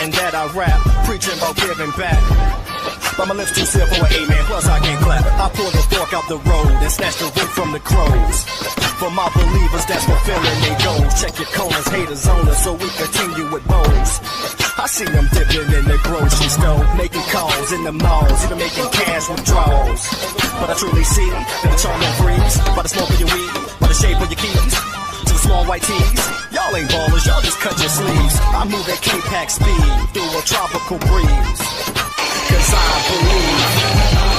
forgetting that I rap, preaching about giving back. But my lips too still for an amen, plus I can clap. I pull the fork out the road and snatch the whip from the crows. For my believers that's fulfilling their goals. Check your corners, haters on us, so we continue with bows. I see them dipping in the grocery store, making calls in the malls, even making cash withdrawals. But I truly see that the charm that breeze, by the smoke of your weed, by the shape of your keys, to the small white tees. Y'all ain't ballers, y'all just cut your sleeves. I move at K-Pack speed through a tropical breeze, 'cause I believe